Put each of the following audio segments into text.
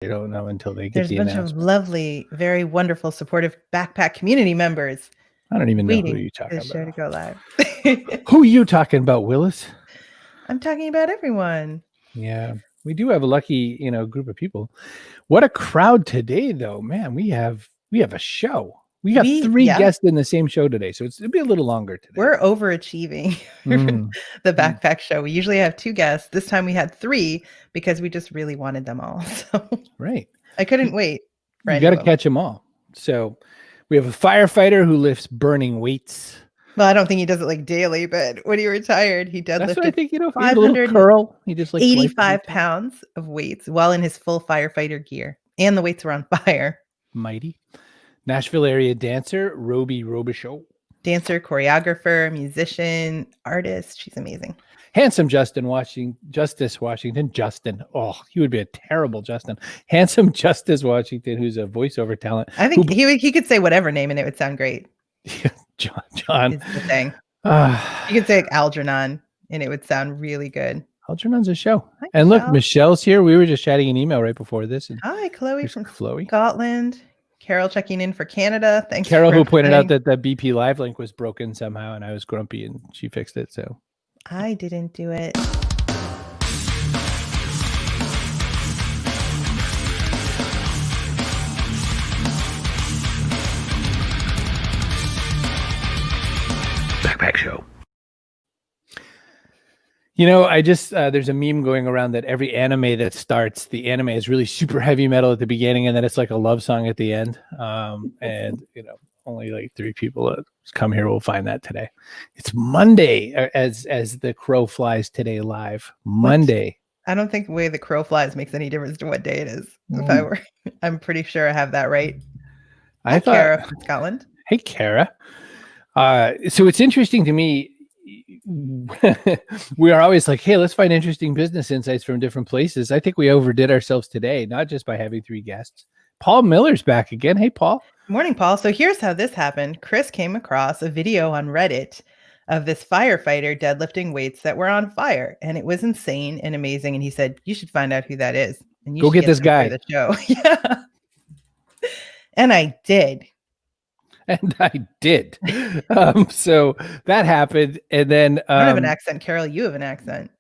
They don't know until they get There's the a bunch of announcement. lovely, very wonderful, supportive backpack community members I don't even know who waiting you're for talking the show to about. go live. Who are you talking about, Willis? I'm talking about everyone. Yeah, we do have a lucky, group of people. What a crowd today, though, man. We have a show. We got three guests in the same show today, so it'll be a little longer today. We're overachieving the backpack show. We usually have 2 guests. This time we had 3 because we just really wanted them all. So right, I couldn't wait. You got to catch them all. So we have a firefighter who lifts burning weights. Well, I don't think he does it like daily, but when he retired, he deadlifted. That's what I think. He had a little curl. He just like 85 pounds of weights while in his full firefighter gear, and the weights were on fire. Mighty. Nashville area dancer Robi Show. Dancer, choreographer, musician, artist. She's amazing. Handsome Justice Washington. Justin. Oh, he would be a terrible Justin. Handsome Justice Washington, who's a voiceover talent. I think he could say whatever name and it would sound great. John is the thing. You could say like Algernon and it would sound really good. Algernon's a show. Hi, and look, Michelle's here. We were just chatting an email right before this. And hi, Chloe from Scotland. Carol checking in for Canada. Thanks, Carol, who pointed out that the BP Live link was broken somehow, and I was grumpy, and she fixed it. So I didn't do it. Backpack Show. I just there's a meme going around that every anime that starts, the anime is really super heavy metal at the beginning, and then it's like a love song at the end. And only like 3 people that come here will find that today. It's Monday, as the crow flies today live. Monday. I don't think the way the crow flies makes any difference to what day it is. If I'm pretty sure I have that right. Hi, Kara from Scotland. Hey, Kara. So it's interesting to me. We are always like, hey, let's find interesting business insights from different places. I think we overdid ourselves today, not just by having 3 guests. Paul Miller's back again. Hey, Paul. Morning, Paul. So here's how this happened. Chris came across a video on Reddit of this firefighter deadlifting weights that were on fire, and it was insane and amazing. And he said, you should find out who that is. And you go get this guy. The show. Yeah. And I did. So that happened. And then I don't have an accent. Carol, you have an accent.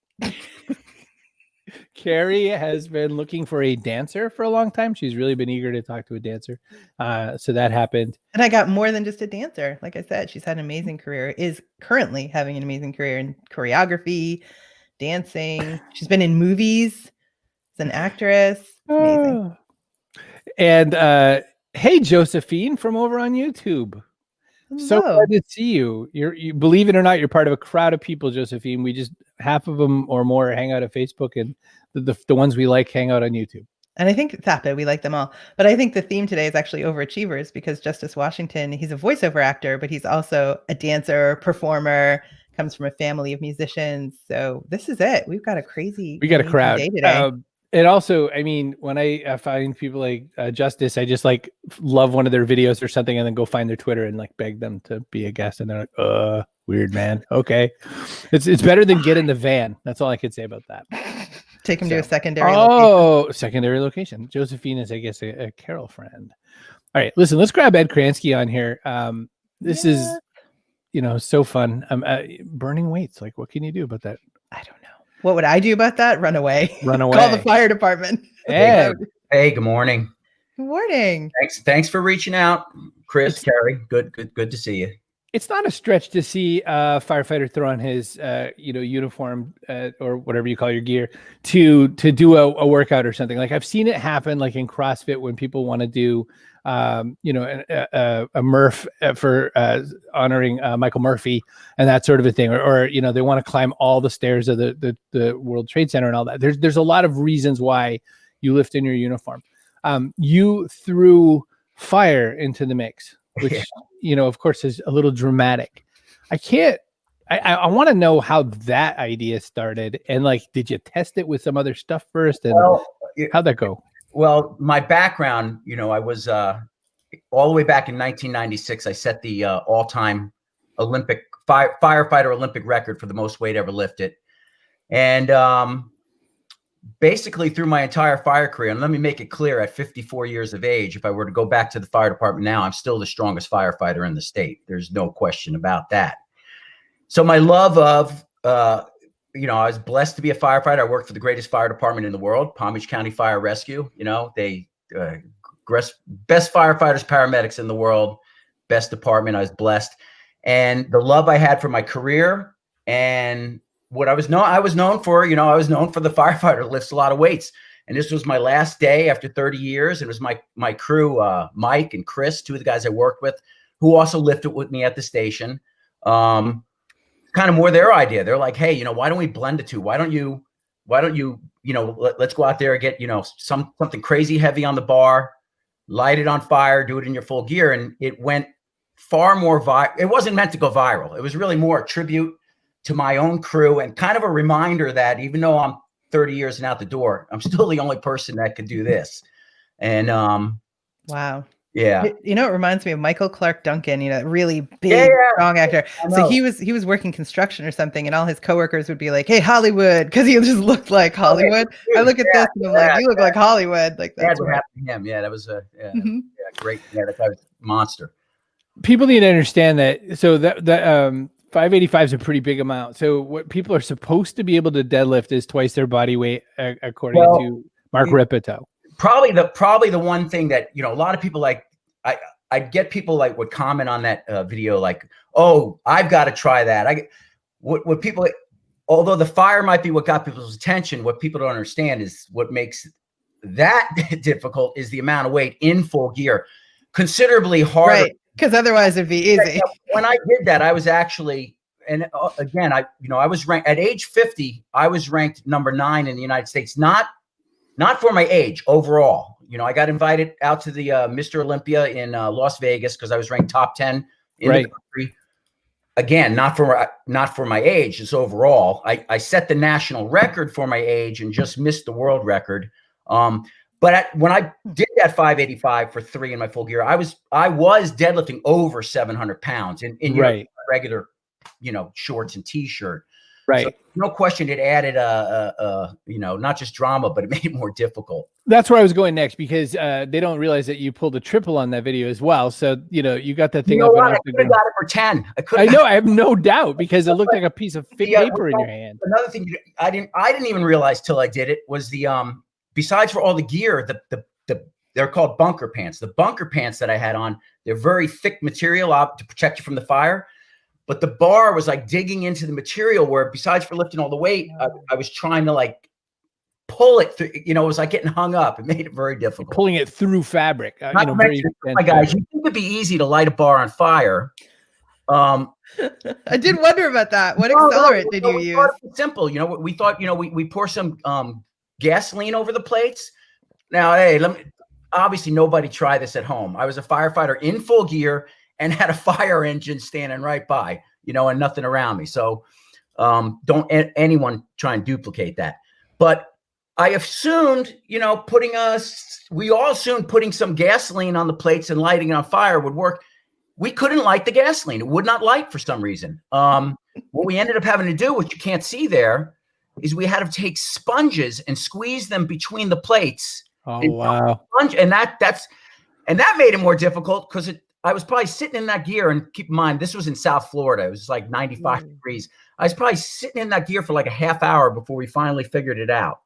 Kerry has been looking for a dancer for a long time. She's really been eager to talk to a dancer. So that happened. And I got more than just a dancer. Like I said, she's had an amazing career, is currently having an amazing career in choreography, dancing. She's been in movies. She's an actress. Amazing. And hey, Josephine from over on YouTube. Hello. So glad to see you. You believe it or not, you're part of a crowd of people, Josephine. We just half of them or more hang out at Facebook, and the ones we like hang out on YouTube. And I think it's happy. We like them all. But I think the theme today is actually overachievers, because Justice Washington, he's a voiceover actor, but he's also a dancer, performer, comes from a family of musicians. So this is it. We've got a crowd day today. And also, I mean, when I find people like Justice, I just like love one of their videos or something, and then go find their Twitter and like beg them to be a guest. And they're like, weird, man. Okay. It's better than get in the van. That's all I could say about that. Take him to a secondary location. Secondary location. Josephine is, I guess, a Carol friend. All right, listen, let's grab Ed Kranski on here. This is, so fun. Burning weights. Like, what can you do about that? I don't know. What would I do about that? Run away. Run away. Call the fire department. Ed. Hey, good morning. Good morning. Thanks for reaching out, Chris, Kerry. Good to see you. It's not a stretch to see a firefighter throw on his, uniform or whatever you call your gear to do a workout or something. Like I've seen it happen, like in CrossFit, when people want to do, a Murph for honoring Michael Murphy and that sort of a thing, or they want to climb all the stairs of the World Trade Center and all that. There's a lot of reasons why you lift in your uniform. You threw fire into the mix, which, of course, is a little dramatic. I want to know how that idea started. And like, did you test it with some other stuff first? And how'd that go? Well, my background, I was all the way back in 1996. I set the all-time Olympic firefighter Olympic record for the most weight ever lifted. And basically through my entire fire career, and let me make it clear, at 54 years of age, if I were to go back to the fire department now, I'm still the strongest firefighter in the state. There's no question about that. So my love of, you know, I was blessed to be a firefighter. I worked for the greatest fire department in the world, Palm Beach County Fire Rescue. You know, they best firefighters, paramedics in the world, best department. I was blessed. And the love I had for my career and what I was known for, you know, I was known for the firefighter that lifts a lot of weights. And this was my last day after 30 years. It was my crew, Mike and Chris, two of the guys I worked with, who also lifted with me at the station. Kind of more their idea. They're like, hey, you know, why don't we blend the two? Why don't you, you know, let's go out there and get, you know, something crazy heavy on the bar, light it on fire, do it in your full gear. And it went far more it wasn't meant to go viral. It was really more a tribute to my own crew and kind of a reminder that even though I'm 30 years and out the door, I'm still the only person that could do this. And wow. Yeah. You know, it reminds me of Michael Clark Duncan, you know, really big, strong actor. So he was working construction or something, and all his coworkers would be like, hey, Hollywood, because he just looked like Hollywood. I look at this and I'm like, you look like Hollywood. Like that's what happened to him. Yeah, that was great. Yeah, that guy was a monster. People need to understand that. So that 585 is a pretty big amount. So what people are supposed to be able to deadlift is twice their body weight, according to Mark Ripito. Probably the one thing that, you know, a lot of people like, I'd get people like would comment on that video like, oh, I've got to try that. What people, although the fire might be what got people's attention, what people don't understand is what makes that difficult is the amount of weight in full gear, considerably harder. Right, because otherwise it'd be easy. When I did that, I was actually, and again, I was ranked at age 50. I was ranked number 9 in the United States, not for my age overall. You know, I got invited out to the Mr. Olympia in Las Vegas because I was ranked top 10 in the country. Again, not for my age, just overall. I set the national record for my age and just missed the world record. But when I did that 585 for 3 in my full gear, I was deadlifting over 700 pounds in your regular, you know, shorts and t-shirt. Right. So, no question, it added you know, not just drama, but it made it more difficult. That's where I was going next, because they don't realize that you pulled a triple on that video as well. So, you know, you got that thing up. I could have got it for 10. I know. I have no doubt, because it looked like a piece of fake paper in your hand. Another thing I didn't even realize till I did it was the besides for all the gear, they're called bunker pants. The bunker pants that I had on, they're very thick material to protect you from the fire. But the bar was like digging into the material where, besides for lifting all the weight, I was trying to like pull it through. You know, it was like getting hung up. It made it very difficult. Pulling it through fabric. You know, my guys, you think it'd be easy to light a bar on fire? I did wonder about that. What accelerant did you use? Simple. You know, we thought, you know, we pour some gasoline over the plates. Now, hey, obviously nobody try this at home. I was a firefighter in full gear and had a fire engine standing right by, you know, and nothing around me. So don't anyone try and duplicate that. But I assumed, you know, we all assumed putting some gasoline on the plates and lighting it on fire would work. We couldn't light the gasoline. It would not light for some reason. What we ended up having to do, which you can't see there, is we had to take sponges and squeeze them between the plates. Oh, wow. And that made it more difficult because I was probably sitting in that gear, and keep in mind, this was in South Florida. It was like 95 degrees. I was probably sitting in that gear for like a half hour before we finally figured it out.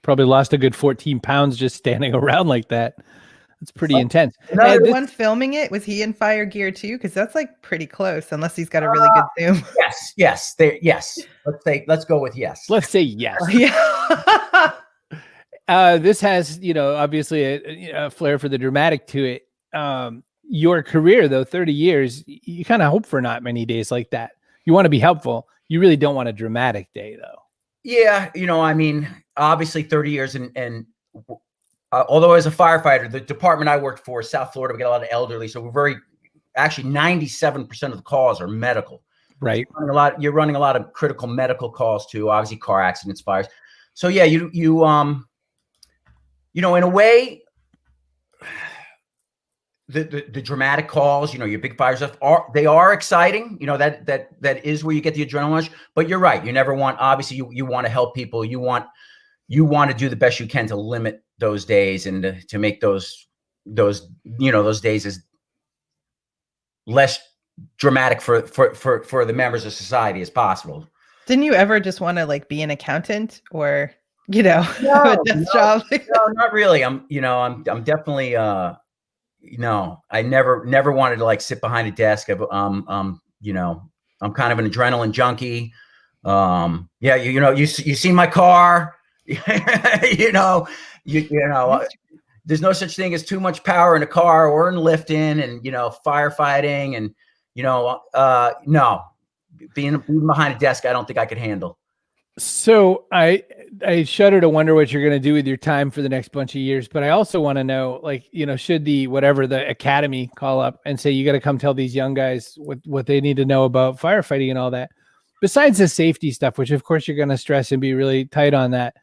Probably lost a good 14 pounds just standing around like that. It's pretty intense. The one filming it, was he in fire gear too? Because that's like pretty close, unless he's got a really good zoom. Yes. Let's go with yes. Let's say yes. Yeah. This has, you know, obviously a flair for the dramatic to it. Your career, though, 30 years, you kind of hope for not many days like that. You want to be helpful. You really don't want a dramatic day, though. Yeah. You know, I mean, obviously 30 years and although as a firefighter, the department I worked for, South Florida, we get a lot of elderly. So actually 97% of the calls are medical. Right. You're running a lot of critical medical calls too, obviously car accidents, fires. So yeah, you know, in a way, the dramatic calls, you know, your big fire stuff are exciting. You know, that is where you get the adrenaline rush. But you're right. You never want, obviously you want to help people. You want you want to do the best you can to limit those days and to make those days as less dramatic for the members of society as possible. Didn't you ever just want to like be an accountant or, have a desk job? No, not really. I'm definitely, I never wanted to like sit behind a desk. I'm kind of an adrenaline junkie. You see my car, there's no such thing as too much power in a car or in lifting and, firefighting and, no, being behind a desk, I don't think I could handle. So I shudder to wonder what you're going to do with your time for the next bunch of years. But I also want to know, like, should the academy call up and say, you got to come tell these young guys what they need to know about firefighting and all that, besides the safety stuff, which of course you're going to stress and be really tight on that.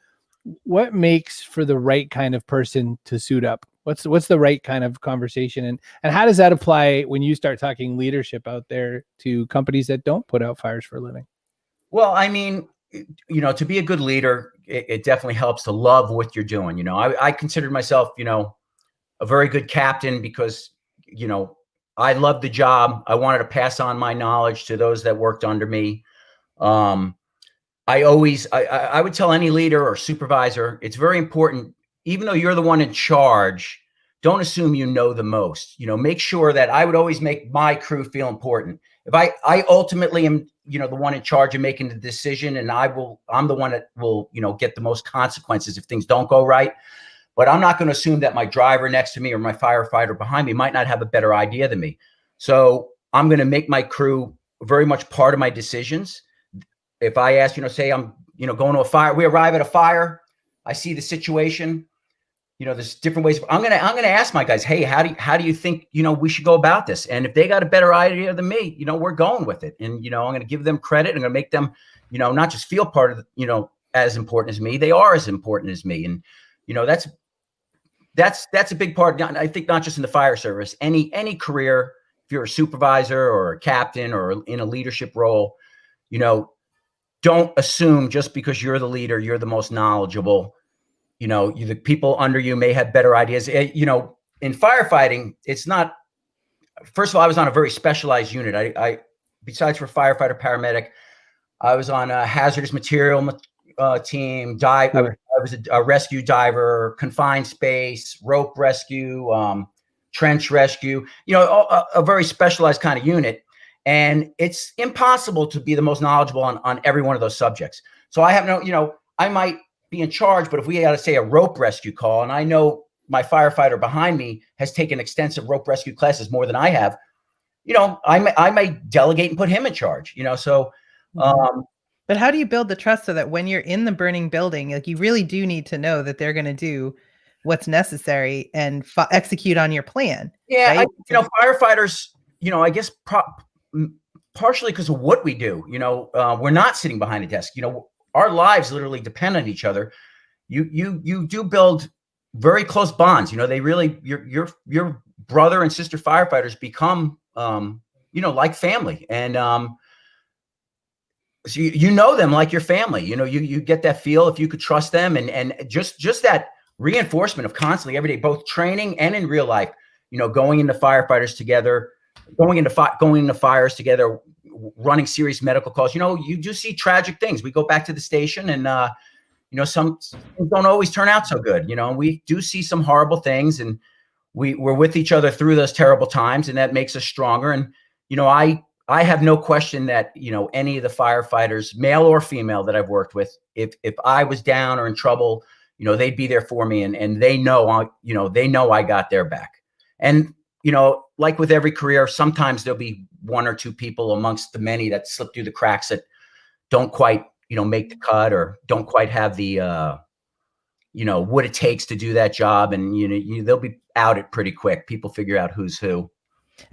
What makes for the right kind of person to suit up? What's the right kind of conversation? And how does that apply when you start talking leadership out there to companies that don't put out fires for a living? Well, I mean, to be a good leader, it definitely helps to love what you're doing. I considered myself, a very good captain because, I loved the job. I wanted to pass on my knowledge to those that worked under me. I would tell any leader or supervisor, it's very important, even though you're the one in charge, don't assume you know the most. Make sure that I would always make my crew feel important. If I ultimately am, the one in charge of making the decision, and I'm the one that will, get the most consequences if things don't go right. But I'm not going to assume that my driver next to me or my firefighter behind me might not have a better idea than me. So I'm going to make my crew very much part of my decisions. If I ask, say I'm, going to a fire, we arrive at a fire, I see the situation, there's different ways. I'm going to ask my guys, hey, how do you think, we should go about this? And if they got a better idea than me, we're going with it. And, I'm going to give them credit. I'm going to make them, not just feel part of, as important as me, they are as important as me. And, that's a big part. I think not just in the fire service, any career, if you're a supervisor or a captain or in a leadership role, don't assume just because you're the leader, you're the most knowledgeable. The people under you may have better ideas. In firefighting, it's not. First of all, I was on a very specialized unit. I besides for firefighter, paramedic, I was on a hazardous material team. I was a rescue diver, confined space, rope rescue, trench rescue. A very specialized kind of unit. And it's impossible to be the most knowledgeable on every one of those subjects. So I have I might be in charge, but if we got to say a rope rescue call, and I know my firefighter behind me has taken extensive rope rescue classes more than I have, I might delegate and put him in charge, so. But how do you build the trust so that when you're in the burning building, like you really do need to know that they're going to do what's necessary and execute on your plan? Yeah. Right? Firefighters, I guess partially because of what we do, we're not sitting behind a desk, our lives literally depend on each other. You do build very close bonds. They really, your brother and sister firefighters become, like family. And, so you know them like your family, you get that feel if you could trust them and just that reinforcement of constantly every day, both training and in real life, going into firefighters together, going into fires together, running serious medical calls. You do see tragic things. We go back to the station and, some things don't always turn out so good, we do see some horrible things and we're with each other through those terrible times and that makes us stronger. And, I have no question that, any of the firefighters, male or female that I've worked with, if I was down or in trouble, they'd be there for me and they know, I got their back. And, like with every career, sometimes there'll be one or two people amongst the many that slip through the cracks that don't quite, make the cut or don't quite have the, what it takes to do that job. And, they'll be outed pretty quick. People figure out who's who.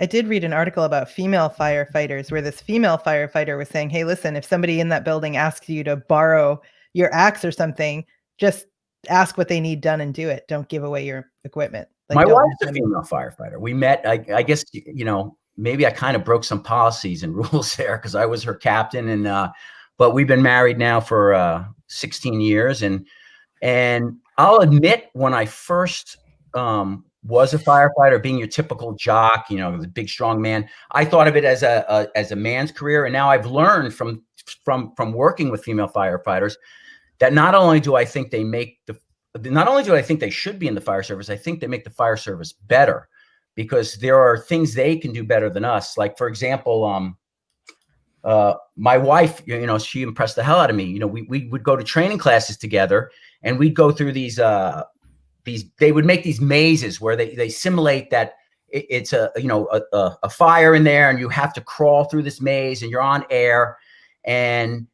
I did read an article about female firefighters where this female firefighter was saying, hey, listen, if somebody in that building asks you to borrow your axe or something, just ask what they need done and do it. Don't give away your equipment. My wife's a female firefighter. We met, I guess, maybe I kind of broke some policies and rules there because I was her captain. And, but we've been married now for 16 years. And, And I'll admit, when I first was a firefighter, being your typical jock, you know, the big strong man, I thought of it as a man's career. And now I've learned from working with female firefighters that not only do I think they should be in the fire service, I think they make the fire service better, because there are things they can do better than us. Like, for example, my wife, you know, she impressed the hell out of me. You know, we would go to training classes together, and we'd go through these, they would make these mazes where they simulate that it's a fire in there, and you have to crawl through this maze, and you're on air, and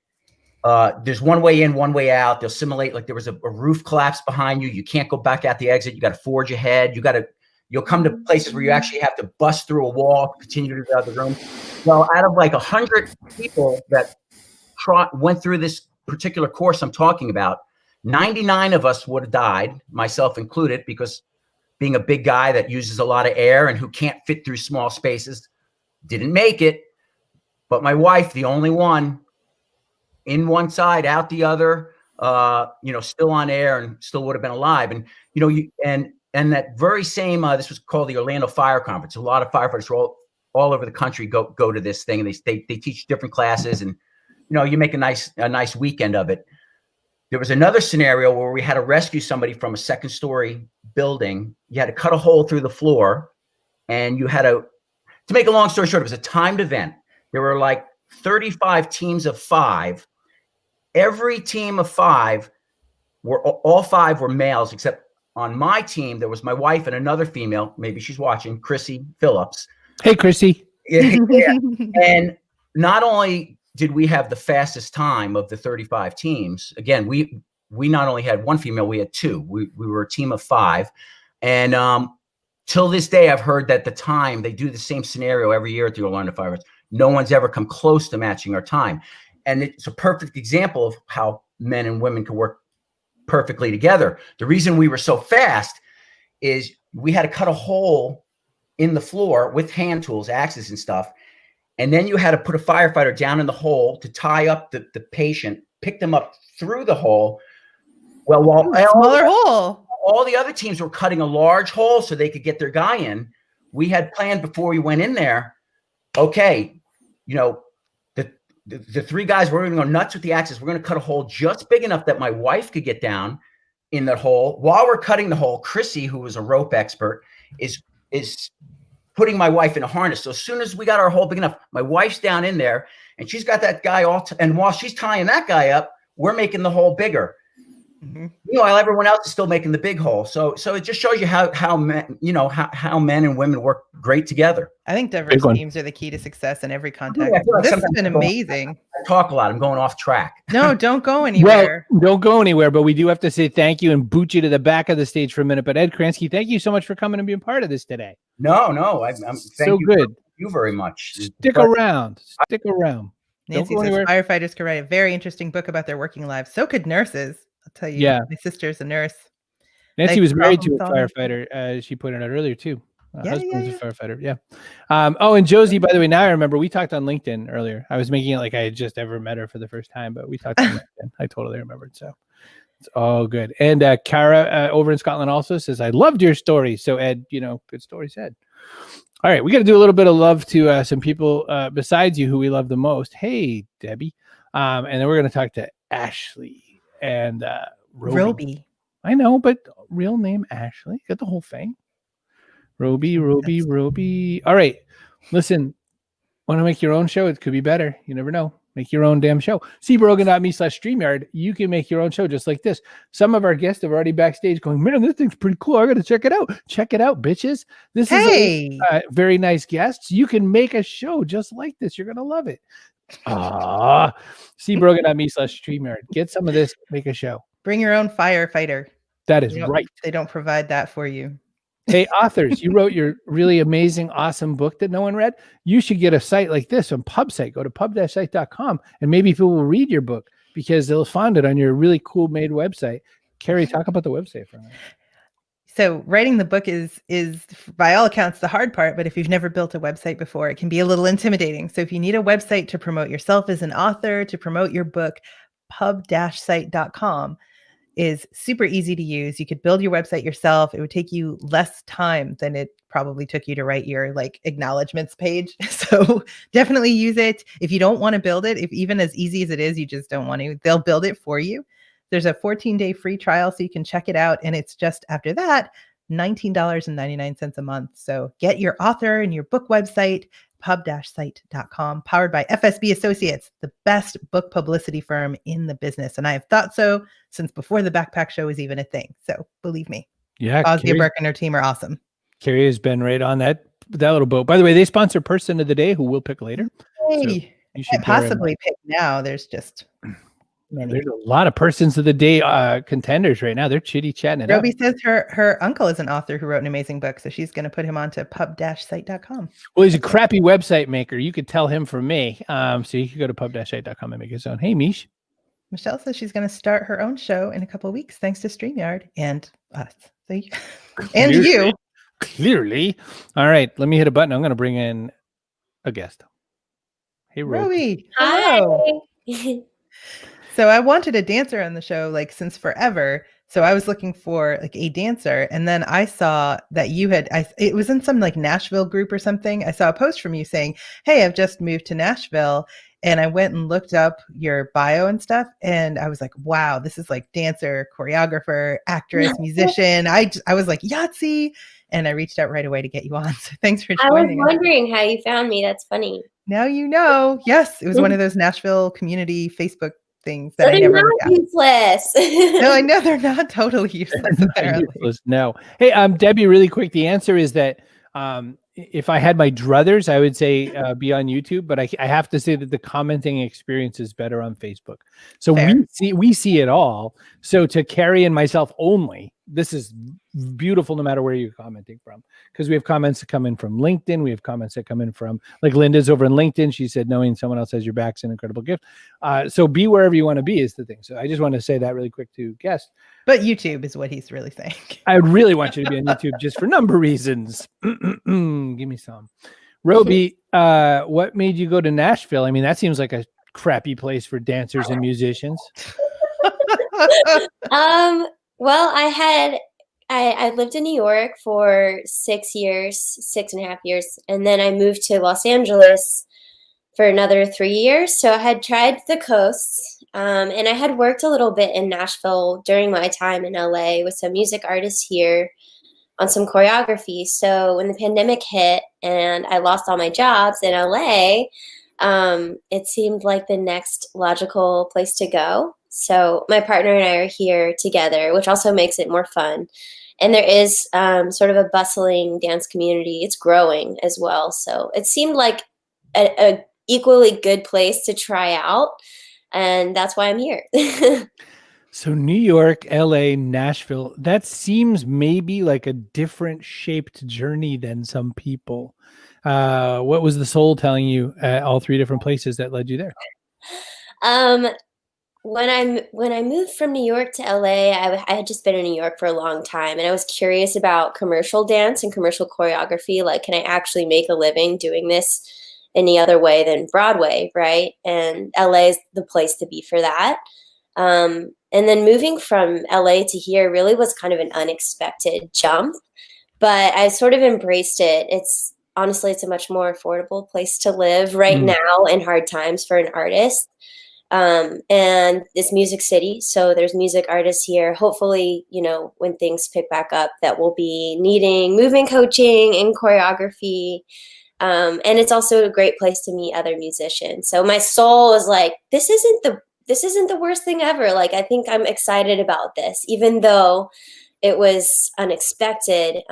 there's one way in, one way out. They'll simulate like there was a roof collapse behind you. You can't go back out the exit. You got to forge ahead. You'll come to places where you actually have to bust through a wall, continue to the other room. Well, out of like 100 people that went through this particular course I'm talking about, 99 of us would have died, myself included, because being a big guy that uses a lot of air and who can't fit through small spaces, didn't make it. But my wife, the only one, in one side, out the other, still on air and still would have been alive. And, and that very same, this was called the Orlando Fire Conference. A lot of firefighters all over the country go to this thing, and they teach different classes, and, you make a nice weekend of it. There was another scenario where we had to rescue somebody from a second-story building. You had to cut a hole through the floor, and you had to make a long story short, it was a timed event. There were like 35 teams of 5. Every team of 5 all 5 were males, except on my team, there was my wife and another female, maybe she's watching, Chrissy Phillips. Hey, Chrissy. Yeah. And not only did we have the fastest time of the 35 teams, again, we not only had one female, we had 2. We were a team of 5. And till this day, I've heard that the time, they do the same scenario every year at the Orlando Fire. No one's ever come close to matching our time. And it's a perfect example of how men and women can work perfectly together. The reason we were so fast is we had to cut a hole in the floor with hand tools, axes and stuff. And then you had to put a firefighter down in the hole to tie up the patient, pick them up through the hole. Well, while all the other teams were cutting a large hole so they could get their guy in, we had planned before we went in there, okay, the 3 guys, we're going to go nuts with the axes. We're going to cut a hole just big enough that my wife could get down in that hole. While we're cutting the hole, Chrissy, who was a rope expert, is putting my wife in a harness. So as soon as we got our hole big enough, my wife's down in there, and she's got that guy and while she's tying that guy up, we're making the hole bigger. Mm-hmm. Meanwhile, everyone else is still making the big hole. So it just shows you how men, how men and women work great together. I think diverse teams are the key to success in every context. This has been amazing. I talk a lot. I'm going off track. No, don't go anywhere. Well, don't go anywhere, but we do have to say thank you and boot you to the back of the stage for a minute. But Ed Kranski, thank you so much for coming and being part of this today. No, I'm so good. Thank you very much. Stick around. Nancy says firefighters could write a very interesting book about their working lives. So could nurses. I'll tell you, my sister's a nurse. Nancy was married to a firefighter. She pointed out earlier too. Husband was a firefighter. Yeah. And Josie, by the way, now I remember we talked on LinkedIn earlier. I was making it like I had just ever met her for the first time, but we talked on LinkedIn. I totally remembered. So it's all good. And Kara over in Scotland also says, I loved your story. So Ed, good story said. All right. We got to do a little bit of love to some people besides you who we love the most. Hey, Debbie. And then we're going to talk to Ashley and Robi. I know, but real name Ashley. Got the whole thing. Robi. All right. Listen, want to make your own show? It could be better. You never know. Make your own damn show. See Brogan.me/StreamYard. You can make your own show just like this. Some of our guests are already backstage going, man, this thing's pretty cool. I got to check it out. Check it out, bitches. This is very nice guests. You can make a show just like this. You're going to love it. See Brogan.me/StreamYard. Get some of this. Make a show. Bring your own firefighter. That is right. They don't provide that for you. Hey, authors, you wrote your really amazing, awesome book that no one read. You should get a site like this on PubSite. Go to pub-site.com and maybe people will read your book because they'll find it on your really cool made website. Kerry, talk about the website for a minute. So writing the book is by all accounts the hard part, but if you've never built a website before, it can be a little intimidating. So if you need a website to promote yourself as an author, to promote your book, pub-site.com. is super easy to use. You could build your website yourself. It would take you less time than it probably took you to write your like acknowledgments page. So definitely use it. If you don't want to build it, if even as easy as it is, you just don't want to, they'll build it for you. There's a 14-day free trial, so you can check it out. And it's just after that, $19.99 a month. So get your author and your book website, pub-site.com, powered by FSB Associates, the best book publicity firm in the business. And I have thought so since before the Backpack Show was even a thing. So believe me. Yeah. Ozzy Burke and her team are awesome. Kerry has been right on that little boat. By the way, they sponsor Person of the Day, who we'll pick later. Hey, So you should possibly pick now. There's just many. There's a lot of Persons of the Day contenders right now. They're chatting it up. Robi says her uncle is an author who wrote an amazing book, so she's going to put him onto pub-site.com. Well, he's a crappy website maker. You could tell him from me. So you could go to pub-site.com and make his own. Hey, Mish. Michelle says she's going to start her own show in a couple of weeks, thanks to StreamYard and us. So and you. Clearly. All right, let me hit a button. I'm going to bring in a guest. Hey, Robi. Hello. Hi. So I wanted a dancer on the show like since forever. So I was looking for like a dancer, and then I saw that you had it was in some like Nashville group or something. I saw a post from you saying, "Hey, I've just moved to Nashville." And I went and looked up your bio and stuff, and I was like, "Wow, this is like dancer, choreographer, actress, musician." I was like, "Yahtzee," and I reached out right away to get you on. So thanks for joining. I was wondering how you found me. That's funny. Now you know. Yes, it was one of those Nashville community Facebook things that I they're never not useless. No, I know they're not totally useless. Apparently. Useless. No. Hey, Debbie, really quick. The answer is that if I had my druthers, I would say be on YouTube, but I have to say that the commenting experience is better on Facebook. So we see it all. So to Kerry and myself only, this is beautiful no matter where you're commenting from, because we have comments that come in from LinkedIn. We have comments that come in from, like Linda's over in LinkedIn. She said, knowing someone else has your back is an incredible gift. So be wherever you want to be is the thing. So I just want to say that really quick to guests. But YouTube is what he's really saying. I really want you to be on YouTube just for number reasons. Give me some. Robi, what made you go to Nashville? I mean, that seems like a crappy place for dancers and musicians. Well, I lived in New York for 6.5 years, and then I moved to Los Angeles for another 3 years. So I had tried the coasts, and I had worked a little bit in Nashville during my time in LA with some music artists here on some choreography. So when the pandemic hit and I lost all my jobs in LA, it seemed like the next logical place to go. So my partner and I are here together, which also makes it more fun. And there is sort of a bustling dance community. It's growing as well. So it seemed like a equally good place to try out. And that's why I'm here. So New York, LA, Nashville, that seems maybe like a different shaped journey than some people. What was the soul telling you at all three different places that led you there? When I moved from New York to LA, I had just been in New York for a long time, and I was curious about commercial dance and commercial choreography. Like, can I actually make a living doing this any other way than Broadway, right? And LA is the place to be for that. And then moving from LA to here really was kind of an unexpected jump, but I sort of embraced it. Honestly, it's a much more affordable place to live right now in hard times for an artist. And this music city. So there's music artists here. Hopefully, when things pick back up, that will be needing movement coaching and choreography. And it's also a great place to meet other musicians. So my soul is like, this isn't the worst thing ever. Like, I think I'm excited about this, even though it was unexpected.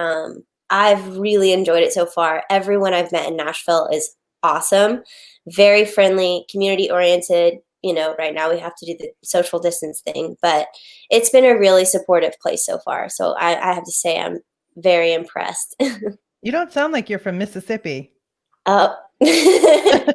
I've really enjoyed it so far. Everyone I've met in Nashville is awesome, very friendly, community oriented. Right now we have to do the social distance thing, but it's been a really supportive place so far. So I have to say I'm very impressed. You don't sound like you're from Mississippi. Oh, I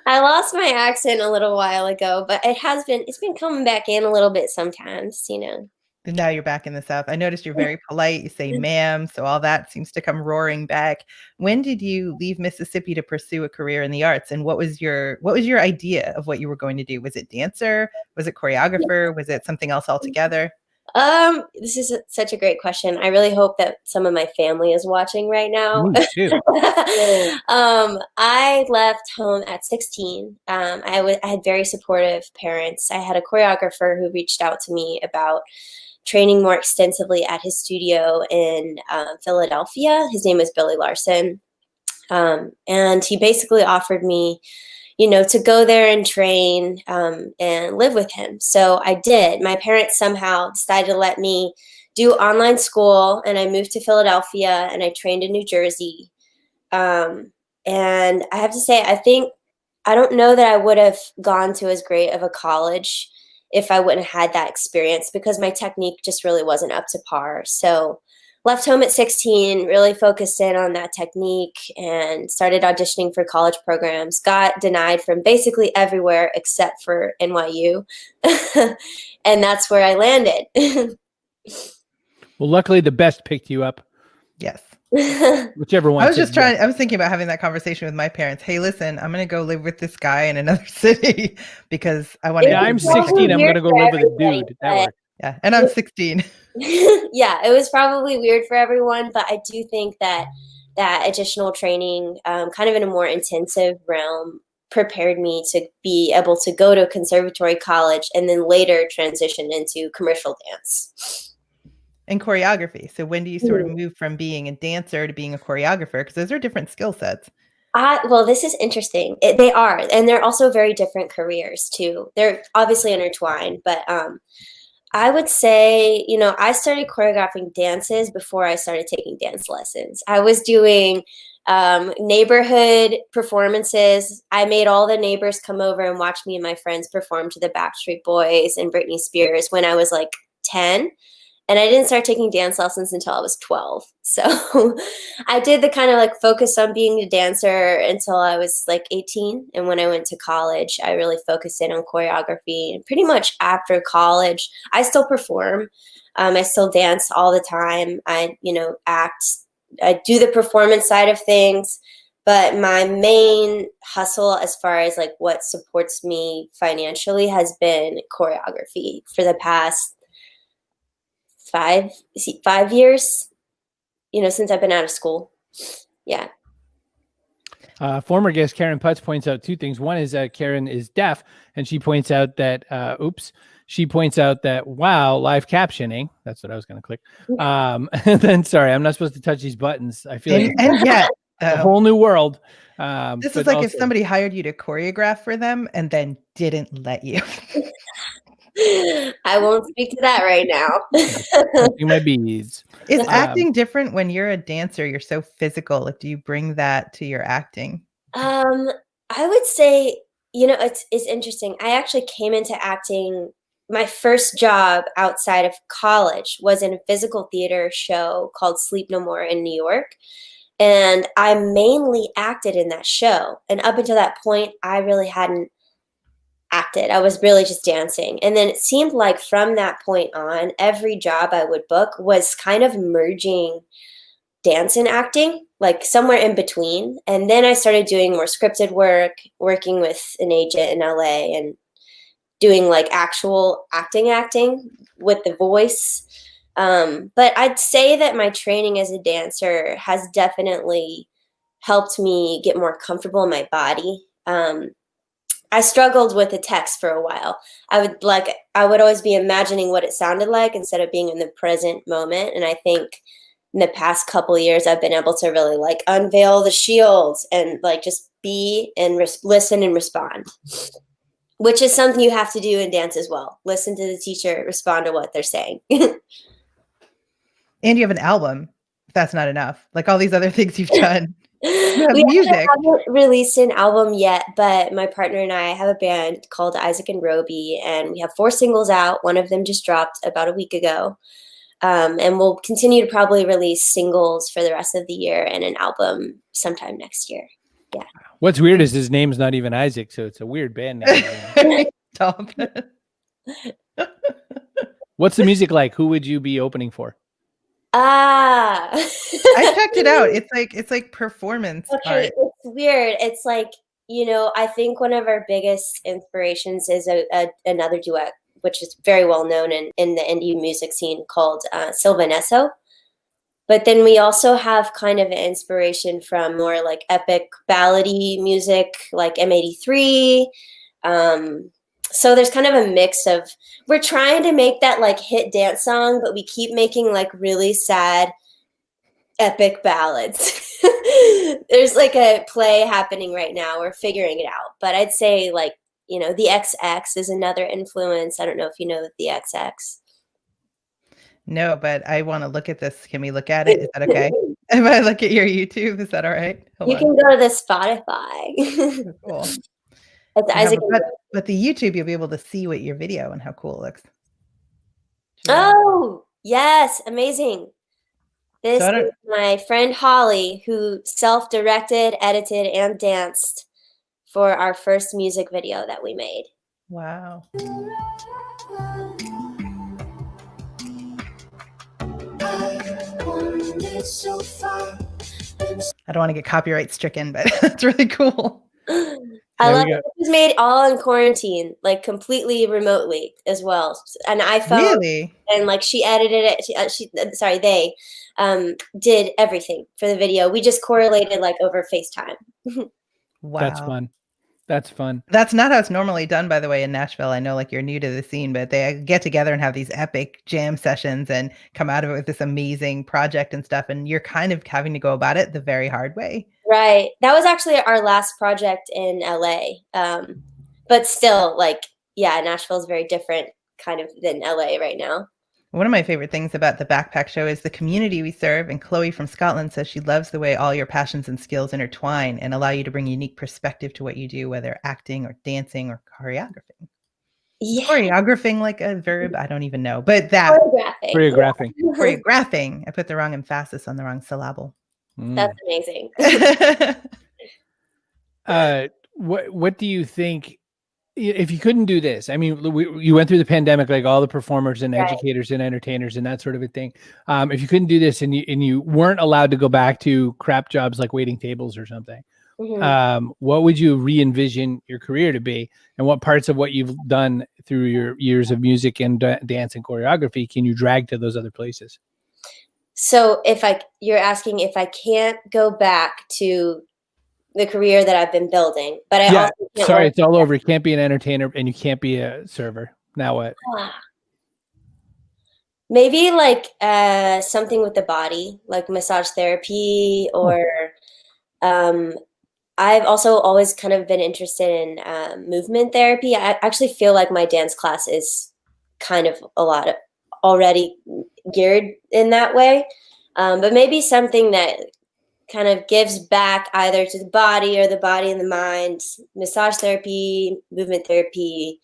lost my accent a little while ago, but it's been coming back in a little bit sometimes, And now you're back in the South. I noticed you're very polite. You say ma'am. So all that seems to come roaring back. When did you leave Mississippi to pursue a career in the arts? And what was your idea of what you were going to do? Was it dancer? Was it choreographer? Was it something else altogether? This is such a great question. I really hope that some of my family is watching right now. Me too. I left home at 16. I had very supportive parents. I had a choreographer who reached out to me about training more extensively at his studio in Philadelphia. His name is Billy Larson. And he basically offered me, to go there and train and live with him. So I did. My parents somehow decided to let me do online school, and I moved to Philadelphia and I trained in New Jersey. And I have to say, I don't know that I would have gone to as great of a college if I wouldn't have had that experience, because my technique just really wasn't up to par. So left home at 16, really focused in on that technique and started auditioning for college programs. Got denied from basically everywhere except for NYU. And that's where I landed. Well, luckily the best picked you up. Yes. Whichever one. I was thinking about having that conversation with my parents. Hey, listen, I'm going to go live with this guy in another city because I want to. Yeah, I'm 16. I'm going to go live with a dude. That works. Yeah, and I'm 16. Yeah, it was probably weird for everyone, but I do think that additional training, kind of in a more intensive realm, prepared me to be able to go to a conservatory college and then later transition into commercial dance. And choreography. So when do you sort of move from being a dancer to being a choreographer? Because those are different skill sets. Well, this is interesting. They are, and they're also very different careers too. They're obviously intertwined, but I would say, I started choreographing dances before I started taking dance lessons. I was doing neighborhood performances. I made all the neighbors come over and watch me and my friends perform to the Backstreet Boys and Britney Spears when I was like 10. And I didn't start taking dance lessons until I was 12. So I did the kind of like focus on being a dancer until I was like 18. And when I went to college, I really focused in on choreography. And pretty much after college, I still perform. I still dance all the time. I, act. I do the performance side of things. But my main hustle as far as like what supports me financially has been choreography for the past 5 years, since I've been out of school. Yeah. Former guest Karen Putz points out two things. One is that Karen is deaf, and she points out that, wow, live captioning. That's what I was going to click. And then, sorry, I'm not supposed to touch these buttons. I feel like and yet, a whole new world. This is like also, if somebody hired you to choreograph for them and then didn't let you. I won't speak to that right now. My beads. Is acting different when you're a dancer? You're so physical. Do you bring that to your acting? I would say, it's interesting. I actually came into acting. My first job outside of college was in a physical theater show called Sleep No More in New York. And I mainly acted in that show. And up until that point, I really hadn't acted. I was really just dancing. And then it seemed like from that point on, every job I would book was kind of merging dance and acting, like somewhere in between. And then I started doing more scripted work, working with an agent in LA and doing like actual acting with the voice. But I'd say that my training as a dancer has definitely helped me get more comfortable in my body. I struggled with the text for a while. I would always be imagining what it sounded like instead of being in the present moment. And I think in the past couple of years, I've been able to really like unveil the shields and like just be and listen and respond, which is something you have to do in dance as well. Listen to the teacher, respond to what they're saying. And you have an album, if that's not enough, like all these other things you've done. We haven't released an album yet, but my partner and I have a band called Isaac and Robi, and we have 4 singles out. One of them just dropped about a week ago. And we'll continue to probably release singles for the rest of the year and an album sometime next year. Yeah. What's weird is his name's not even Isaac, so it's a weird band name. Stop. What's the music like? Who would you be opening for? I checked it out. It's like performance art. It's weird. It's like, I think one of our biggest inspirations is another duet which is very well known in the indie music scene, called Silvanesso. But then we also have kind of an inspiration from more like epic ballady music, like M83. So there's kind of a mix of, we're trying to make that like hit dance song, but we keep making like really sad epic ballads. There's like a play happening right now. We're figuring it out. But I'd say like, you know, the XX is another influence. I don't know if you know the XX. No, but I want to look at this. Can we look at it? Is that okay? If I look at your YouTube, is that all right? Hold You on. can go to the Spotify. Cool. It's Isaac. But the YouTube, you'll be able to see what your video and how cool it looks. Oh, yes. Amazing. This So is my friend Holly, who self-directed, edited, and danced for our first music video that we made. Wow. I don't want to get copyright stricken, but it's really cool. I love it. It was made all in quarantine, like completely remotely as well. An iPhone, Really? and like she edited it. They did everything for the video. We just correlated like over FaceTime. Wow. That's fun. That's fun. That's not how it's normally done, by the way, in Nashville. I know like you're new to the scene, but they get together and have these epic jam sessions and come out of it with this amazing project and stuff. And you're kind of having to go about it the very hard way. Right. That was actually our last project in LA. But still, like, yeah, Nashville is very different kind of than LA right now. One of my favorite things about the Backpack Show is the community we serve. And Chloe from Scotland says she loves the way all your passions and skills intertwine and allow you to bring unique perspective to what you do, whether acting or dancing or choreographing. Yeah. Choreographing, like a verb, I don't even know. But that choreographing. I put the wrong emphasis on the wrong syllable. That's amazing. What do you think? If you couldn't do this, I mean, you went through the pandemic, like all the performers and educators and entertainers and that sort of a thing. If you couldn't do this and you weren't allowed to go back to crap jobs like waiting tables or something, what would you re-envision your career to be? And what parts of what you've done through your years of music and dance and choreography can you drag to those other places? So you're asking if I can't go back to the career that I've been building, but it's all over. You can't be an entertainer and you can't be a server. Now what? Maybe like something with the body, like massage therapy, or I've also always kind of been interested in movement therapy. I actually feel like my dance class is kind of a lot of already geared in that way, but maybe something that kind of gives back either to the body or the body and the mind, massage therapy, movement therapy,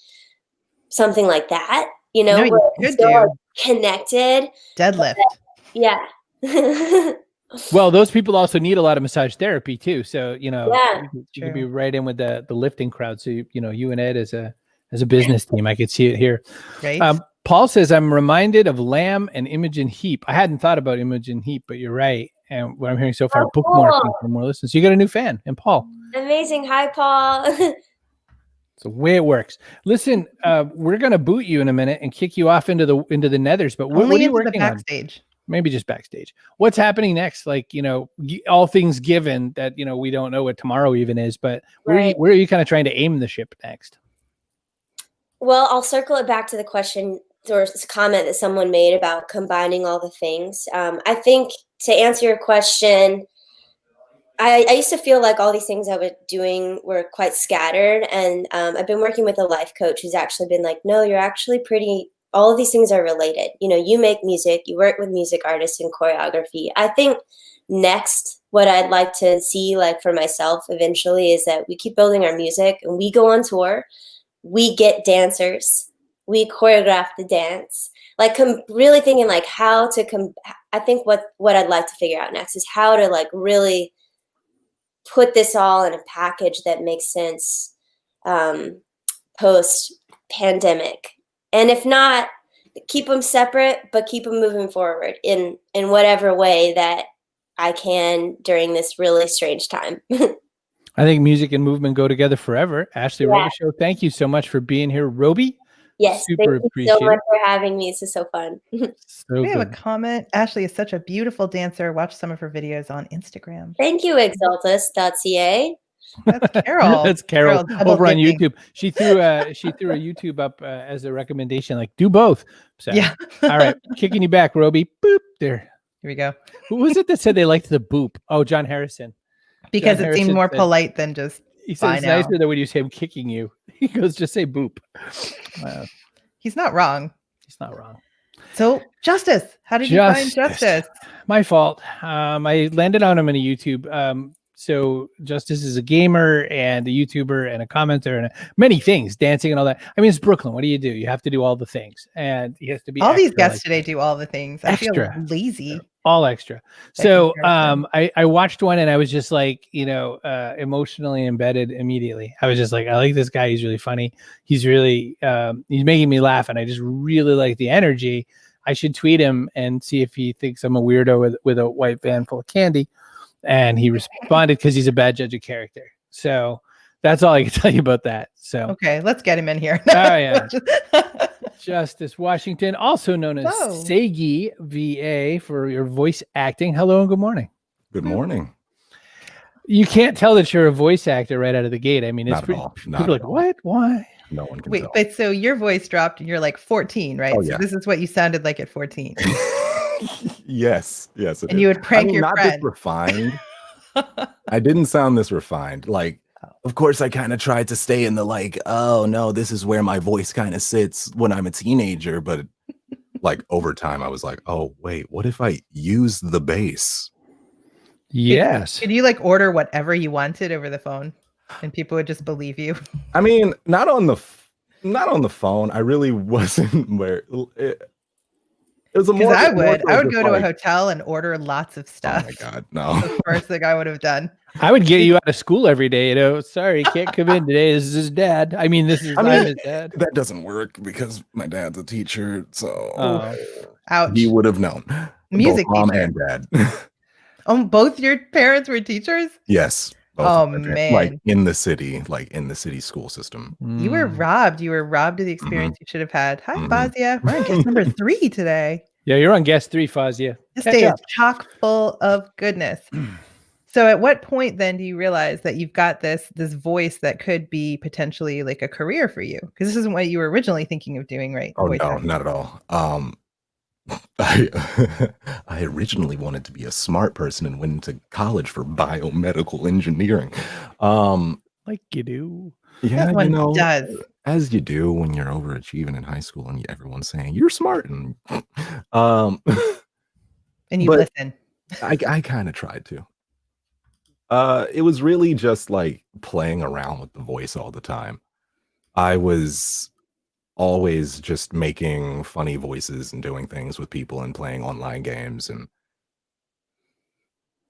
something like that, we're still connected. Deadlift. Yeah. Well, those people also need a lot of massage therapy too. So, you could be right in with the lifting crowd. So, you and Ed as a business team, I could see it here. Right. Paul says, I'm reminded of Lamb and Imogen Heap. I hadn't thought about Imogen Heap, but you're right. And what I'm hearing so far, bookmarking for more listens. So you got a new fan, and Paul. Amazing. Hi, Paul. It's the way it works. Listen, we're gonna boot you in a minute and kick you off into the nethers. But what are you working on? Backstage. Maybe just backstage. What's happening next? Like, all things given that we don't know what tomorrow even is. But where are you kind of trying to aim the ship next? Well, I'll circle it back to the question or comment that someone made about combining all the things. I think to answer your question, I used to feel like all these things I was doing were quite scattered. And I've been working with a life coach who's actually been like, no, you're actually all of these things are related. You make music, you work with music artists and choreography. I think next, what I'd like to see like for myself eventually is that we keep building our music and we go on tour, we get dancers, we choreograph the dance, like really thinking like how to I think what I'd like to figure out next is how to like really put this all in a package that makes sense post pandemic. And if not, keep them separate, but keep them moving forward in whatever way that I can during this really strange time. I think music and movement go together forever. Ashley Robi Show, thank you so much for being here. Robi, Yes, Super thank you so appreciate much it. for having me. This is so fun. So We have a good. comment. Ashley is such a beautiful dancer. Watch some of her videos on Instagram. Thank you, exaltus.ca. That's Carol. That's Carol double over on dipping. YouTube. She threw a YouTube up as a recommendation, like do both. So, Yeah. all right, kicking you back, Robi. Boop there. Here we go. Who was it that said they liked the boop? Oh, John Harrison. Because John it seemed Harrison more said- polite than just He said Bye it's now. nicer than when you say I'm kicking you. He goes, just say boop. he's not wrong. He's not wrong. So Justice, how did you find Justice? My fault. I landed on him in a YouTube. So Justice is a gamer and a YouTuber and a commenter and many things, dancing and all that. I mean, it's Brooklyn. What do? You have to do all the things, and he has to be All these extra guests like today that. do all the things. I Extra. feel lazy. All extra. By So comparison. I watched one and I was just like, emotionally embedded immediately. I was just like, I like this guy. He's really funny. He's really he's making me laugh, and I just really like the energy. I should tweet him and see if he thinks I'm a weirdo with a white van full of candy. And he responded because he's a bad judge of character. So that's all I can tell you about that. So Okay, let's get him in here. Oh, yeah. Justice Washington, also known as Whoa. Segi VA for your voice acting. Hello and good morning. Good morning. You can't tell that you're a voice actor right out of the gate. I mean, it's Not at pretty, all. people Not are at like, all. what? Why? No one can Wait, tell. but so your voice dropped and you're like 14, right? Oh, So yeah. this is what you sounded like at 14. Yes, it And you is. would prank your not friend. this refined. I didn't sound this refined. Like, of course, I kind of tried to stay in the like, oh no, this is where my voice kind of sits when I'm a teenager. But like over time, I was like, oh wait, what if I use the bass? Yes. Could you like order whatever you wanted over the phone and people would just believe you? I mean, not on the phone. I really wasn't where it was a Because more. I more would so go just to a like, hotel and order lots of Oh stuff. my god, no. The first thing I would have done. I would get you out of school every day. Sorry, you can't come in today. This is his dad. I mean, I'm his dad. That doesn't work because my dad's a teacher, so Oh. Ouch. he would have known. Music Both mom teacher. and dad. Oh, both your parents were teachers? Yes. both Oh, of my parents, man. like in the city school system. You were Mm. robbed. You were robbed of the experience you should have had. Hi, Mhm. Fazia. We're on guest number 3 today. Yeah, you're on guest 3, Fazia. This Catch day up. is chock full of goodness. So at what point then do you realize that you've got this voice that could be potentially like a career for you? Because this isn't what you were originally thinking of doing, right? Oh Voice no, acting. not at all. I originally wanted to be a smart person and went into college for biomedical engineering. Like you do. Yeah, One does. as you do when you're overachieving in high school and everyone's saying you're smart and um And you but- listen. I kind of tried to. It was really just like playing around with the voice all the time. I was always just making funny voices and doing things with people and playing online games and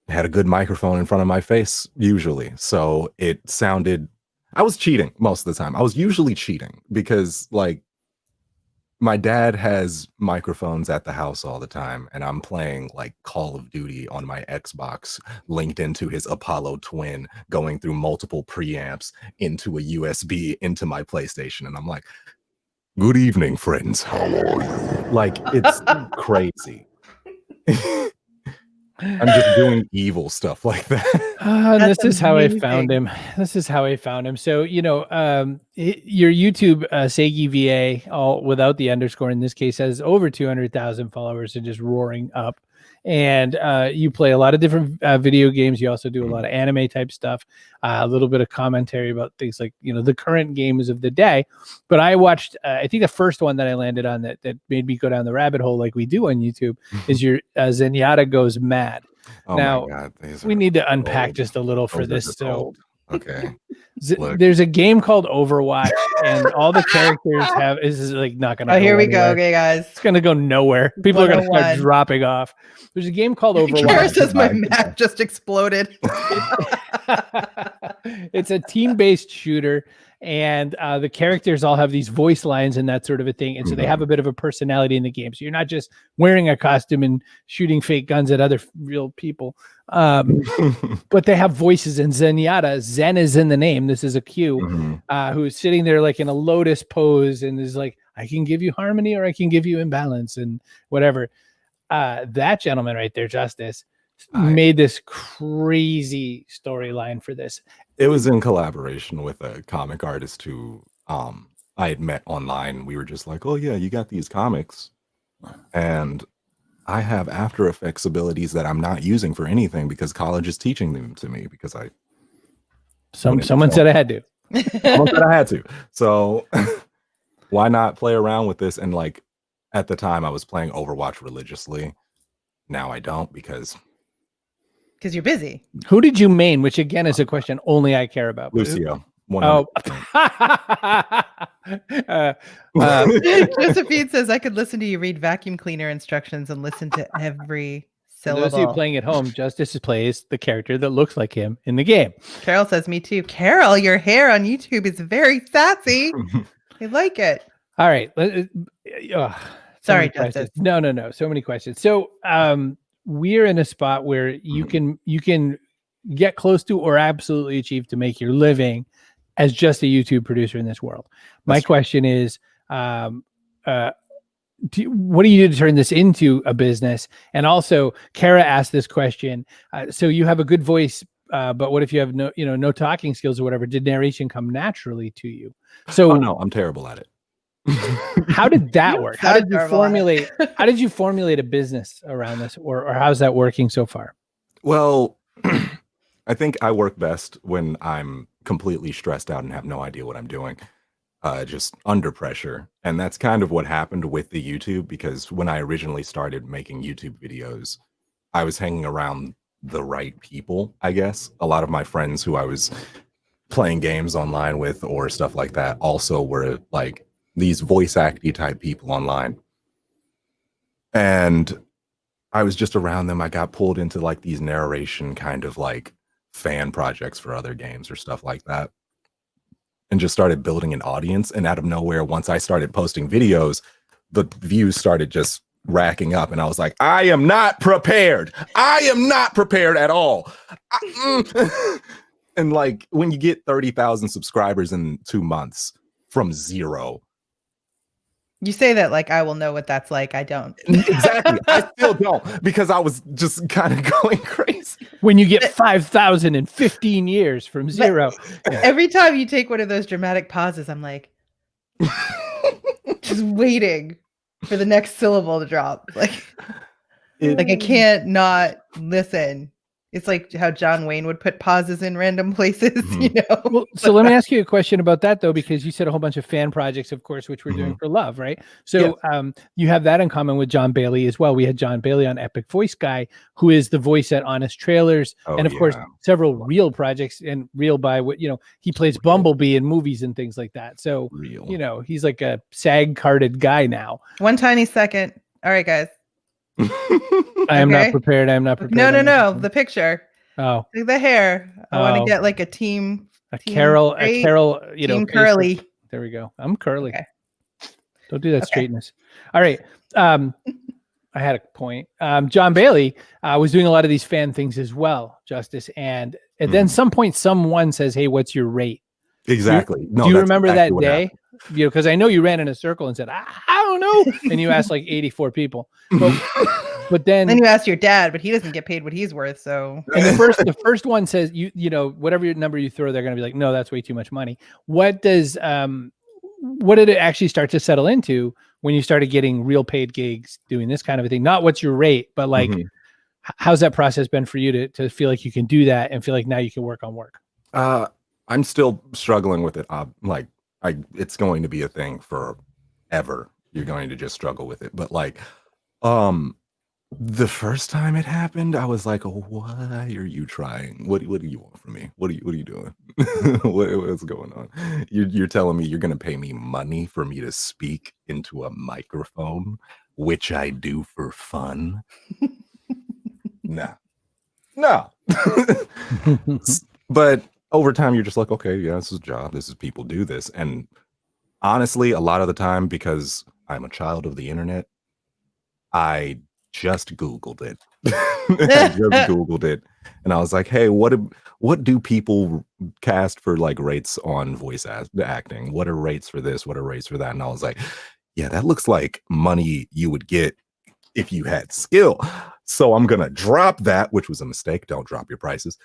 had a good microphone in front of my face usually. So it sounded, I was cheating most of the time. I was usually cheating because like my dad has microphones at the house all the time and I'm playing like Call of Duty on my Xbox linked into his Apollo Twin, going through multiple preamps into a USB into my PlayStation. And I'm like, good evening, friends. How are you? Like, it's crazy. I'm just doing evil stuff like that. And That's this is how I found amazing. him. This is how I found him. So, your YouTube, Segi VA, all without the underscore in this case, has over 200,000 followers and just roaring up. And you play a lot of different video games. You also do a lot of anime type stuff, a little bit of commentary about things like, the current games of the day. But I watched, I think the first one that I landed on that made me go down the rabbit hole like we do on YouTube is your Zenyatta Goes Mad. Oh Now, my God. We need to unpack old. just a little for Those are this. just So old. Okay. Look. there's a game called Overwatch and all the characters have, this is like not going to Oh, here we go. anywhere. Okay, guys. It's going to go nowhere. People are going to start 101. dropping off. There's a game called Kara Overwatch. says my Goodbye. map just exploded. It's a team-based shooter, and the characters all have these voice lines and that sort of a thing, and so they have a bit of a personality in the game. So you're not just wearing a costume and shooting fake guns at other real people, but they have voices. And Zenyatta, Zen is in the name. This is a Q, Mhm. who's sitting there like in a lotus pose and is like I can give you harmony or I can give you imbalance and whatever. That gentleman right there, Justice, made this crazy storyline for this. It was in collaboration with a comic artist who I had met online. We were just like, oh yeah, you got these comics. And I have After Effects abilities that I'm not using for anything because college is teaching them to me because someone said I had to. Someone said I had to. So why not play around with this? And like at the time I was playing Overwatch religiously. Now I don't because you're busy. Who did you main? Which again is a question only I care about. Lucio. Oh. Josephine says I could listen to you read vacuum cleaner instructions and listen to every syllable. For those of you playing at home, Justice plays the character that looks like him in the game. Carol says, me too. Carol, your hair on YouTube is very sassy. I like it. All right. Sorry, Justice. No. So many questions. So we're in a spot where you can get close to or absolutely achieve to make your living as just a YouTube producer in this world. My question is, what do you do to turn this into a business? And also, Kara asked this question. So you have a good voice, but what if you have no talking skills or whatever? Did narration come naturally to you? So no, I'm terrible at it. How did that work? How did you formulate a business around this, or how's that working so far? Well, I think I work best when I'm completely stressed out and have no idea what I'm doing, just under pressure. And that's kind of what happened with the YouTube, because when I originally started making YouTube videos, I was hanging around the right people, I guess. A lot of my friends who I was playing games online with or stuff like that also were like these voice acty type people online. And I was just around them. I got pulled into like these narration kind of like fan projects for other games or stuff like that, and just started building an audience. And out of nowhere, once I started posting videos, the views started just racking up. And I was like, I am not prepared. I am not prepared at all. And like when you get 30,000 subscribers in 2 months from zero. You say that like I will know what that's like. I don't. Exactly. I still don't, because I was just kind of going crazy. When you get 5,000 in 15 years from zero. Yeah. Every time you take one of those dramatic pauses, I'm like, just waiting for the next syllable to drop. Like I can't not listen. It's like how John Wayne would put pauses in random places, you know? Well, so let me ask you a question about that, though, because you said a whole bunch of fan projects, of course, which we're doing for love, right? So you have that in common with John Bailey as well. We had John Bailey on Epic Voice Guy, who is the voice at Honest Trailers. And of course, several real projects, and real by what, he plays Bumblebee in movies and things like that. So, he's like a SAG-carded guy now. One tiny second. All right, guys. I am not prepared. No. The picture. Oh, like the hair. I want to get like a team. Carol. Team Curly. There we go. I'm curly. Okay. Don't do that straightness. All right. I had a point. John Bailey was doing a lot of these fan things as well, Justice. And at then some point, someone says, "Hey, what's your rate?" Exactly. Do you remember that day? Because I know you ran in a circle and said, I don't know. And you asked like 84 people. But then you asked your dad, but he doesn't get paid what he's worth. So and the first one says, whatever your number you throw, they're going to be like, no, that's way too much money. What did it actually start to settle into when you started getting real paid gigs doing this kind of a thing? Not what's your rate, but like, how's that process been for you to feel like you can do that and feel like now you can work on work? I'm still struggling with it. It's going to be a thing forever. You're going to just struggle with it. But like, the first time it happened, I was like, why are you trying? What do you want from me? What are you doing? What's going on? You're telling me you're going to pay me money for me to speak into a microphone, which I do for fun? No. But over time, you're just like, okay, yeah, this is a job. This is people do this. And honestly, a lot of the time, because I'm a child of the internet, I just Googled it. And I was like, hey, what do people cast for like rates on voice acting? What are rates for this? What are rates for that? And I was like, yeah, that looks like money you would get if you had skill. So I'm gonna drop that, which was a mistake. Don't drop your prices.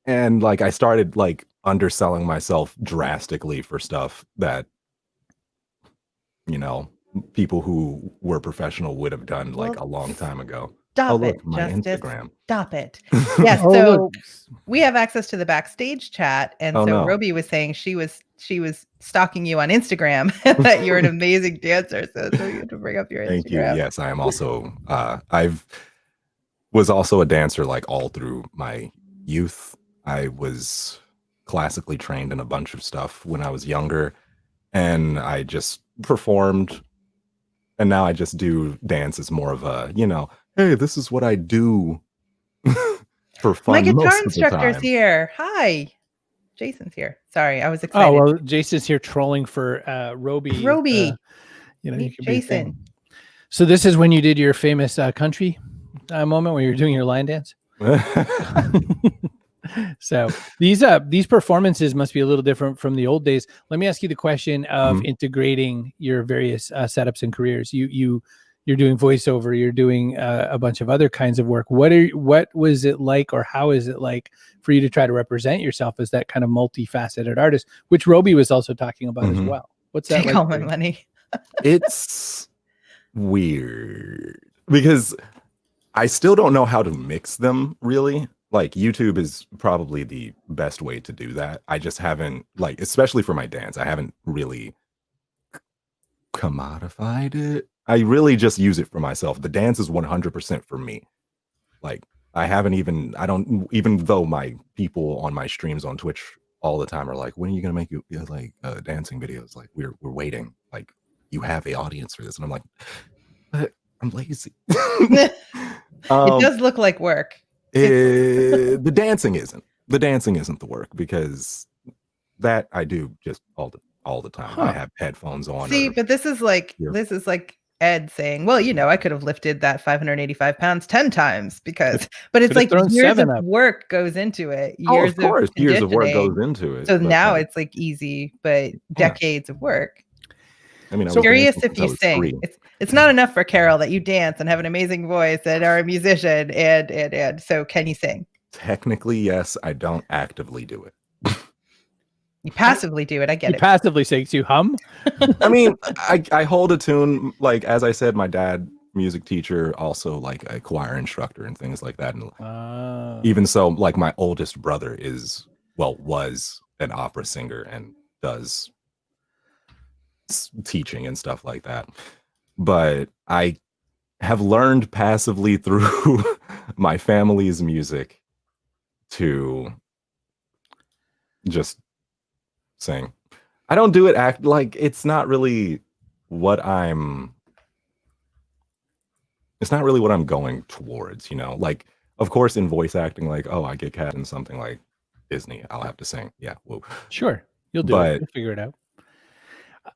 And like I started like underselling myself drastically for stuff that, you know, people who were professional would have done like a long time ago. Stop look, it, my Justice. Instagram. Stop it. Yes. Oh, So look. we have access to the backstage chat, and Oh, so no. Robi was saying she was stalking you on Instagram, that you're an amazing dancer. So you have to bring up your Thank you. Instagram. Yes, I am also. I've was also a dancer like all through my youth. I was classically trained in a bunch of stuff when I was younger, and I just performed. And now I just do dance as more of a, you know, hey, this is what I do for fun. My guitar most of the instructor's time. here. Hi. Jason's here. Sorry, I was excited. Oh, well, Jason's here trolling for Robi. Robi. You know, Meet you could be a thing. Jason. So this is when you did your famous country moment where you're doing your line dance. So these performances must be a little different from the old days. Let me ask you the question of integrating your various setups and careers. You're doing voiceover. You're doing a bunch of other kinds of work. What was it like, or how is it like for you to try to represent yourself as that kind of multifaceted artist, which Robi was also talking about as well? What's that Take like? all my money. It's weird because I still don't know how to mix them really. Like YouTube is probably the best way to do that. I just haven't, like, especially for my dance, I haven't really commodified it. I really just use it for myself. The dance is 100% for me. Like I don't even though my people on my streams on Twitch all the time are like, when are you gonna make dancing videos? Like we're waiting. Like you have an audience for this, and I'm like, but I'm lazy. It does look like work. The dancing isn't the work, because that I do just all the time. I have headphones on. See, but this is like Ed saying, well, you know, I could have lifted that 585 pounds 10 times but it's like years of work goes into it. Of course, years of work goes into it. So now it's like easy, but decades of work. I mean, I'm curious if you sing. It's not enough for Carol that you dance and have an amazing voice and are a musician and so can you sing? Technically, yes. I don't actively do it. You passively do it. I get it. You passively sing. You hum? I mean, I hold a tune. Like, as I said, my dad, music teacher, also like a choir instructor and things like that. And even so, like my oldest brother was an opera singer and does teaching and stuff like that. But I have learned passively through my family's music to just sing. I don't do it it's not really what I'm going towards, you know. Like, of course, in voice acting, like, oh, I get cast in something like Disney, I'll have to sing. Yeah, whoa. Sure, you'll do it. You'll figure it out.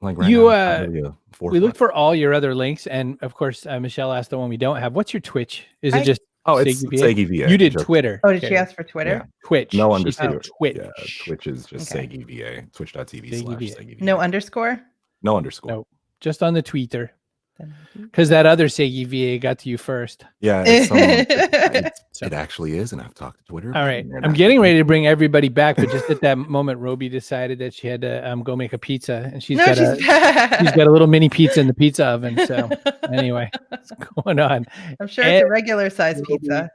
Like right now, we look for all your other links, and of course, Michelle asked the one we don't have. What's your Twitch? Is it just? Oh, it's Segi VA. You did Twitter. Oh, did she ask for Twitter? Yeah. Twitch. No underscore. Twitch. Yeah, Twitch is just Segi VA. Twitch.tv/Segi VA. No underscore? No underscore. No, just on the Twitter. Because that other Segi VA got to you first. Yeah, it actually is, and I've talked to Twitter. All right, I'm getting ready to bring everybody back, but just at that moment, Robi decided that she had to go make a pizza, and she's got a little mini pizza in the pizza oven. So anyway, what's going on? I'm sure it's a regular size pizza.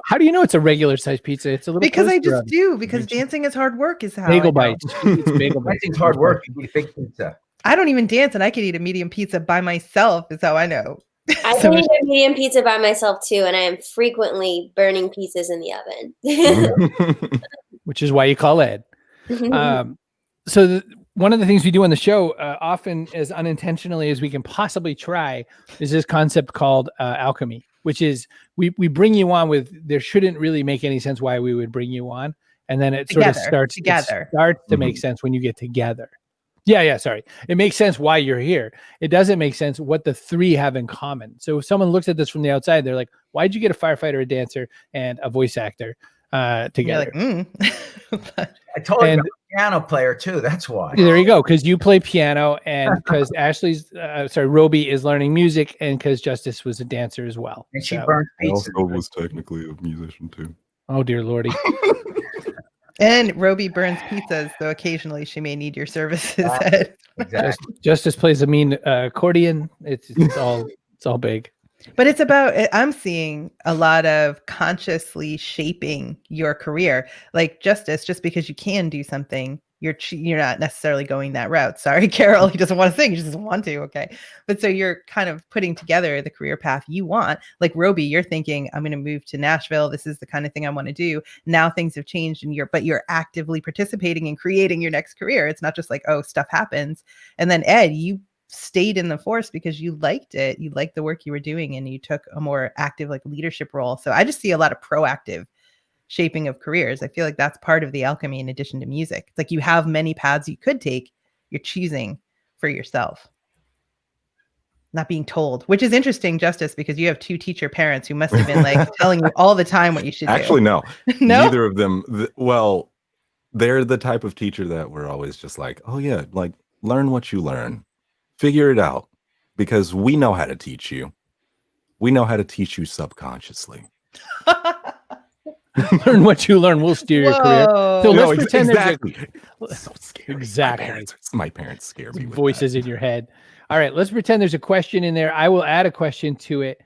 How do you know it's a regular size pizza? It's a little because I just do because dancing is hard work. Is how bagel bites. It's bagel bites. Dancing's hard work. You eat big pizza. I don't even dance, and I could eat a medium pizza by myself. Is how I know. I can eat a medium pizza by myself too, and I am frequently burning pizzas in the oven. Which is why you call Ed. So one of the things we do on the show, often as unintentionally as we can possibly try, is this concept called alchemy, which is we bring you on with, there shouldn't really make any sense why we would bring you on, and then it sort of starts to make sense when you get together. Yeah, sorry. It makes sense why you're here. It doesn't make sense what the three have in common. So if someone looks at this from the outside, they're like, why'd you get a firefighter, a dancer, and a voice actor together? You're like, I told you piano player too. That's why. There you go. Because you play piano, and because Robi is learning music, and because Justice was a dancer as well. And she So- burns I pizza. also was technically a musician too. Oh dear lordy. And Robi burns pizzas, so occasionally she may need your services. Exactly. Exactly. Justice plays a mean accordion. It's all big. But it's about, I'm seeing a lot of consciously shaping your career. Like Justice, just because you can do something, you're not necessarily going that route. Sorry, Carol, he doesn't want to sing, he just doesn't want to. Okay. But so you're kind of putting together the career path you want. Like Robi, you're thinking, I'm going to move to Nashville. This is the kind of thing I want to do. Now things have changed, and you're actively participating in creating your next career. It's not just like, oh, stuff happens. And then Ed, you stayed in the force because you liked it. You liked the work you were doing, and you took a more active like leadership role. So I just see a lot of proactive shaping of careers. I feel like that's part of the alchemy in addition to music. It's like you have many paths you could take. You're choosing for yourself, not being told, which is interesting, Justice, because you have two teacher parents who must have been like telling you all the time what you should Actually, do. no. No? Neither of them. Well, they're the type of teacher that we're always just like, oh yeah, like learn what you learn. Figure it out, because we know how to teach you. We know how to teach you subconsciously. Learn what you learn. We'll steer your career. Whoa. So No, let's pretend there's exactly. It's so scary. Exactly. My parents scare me. With voices that. in your head. All right, let's pretend there's a question in there. I will add a question to it.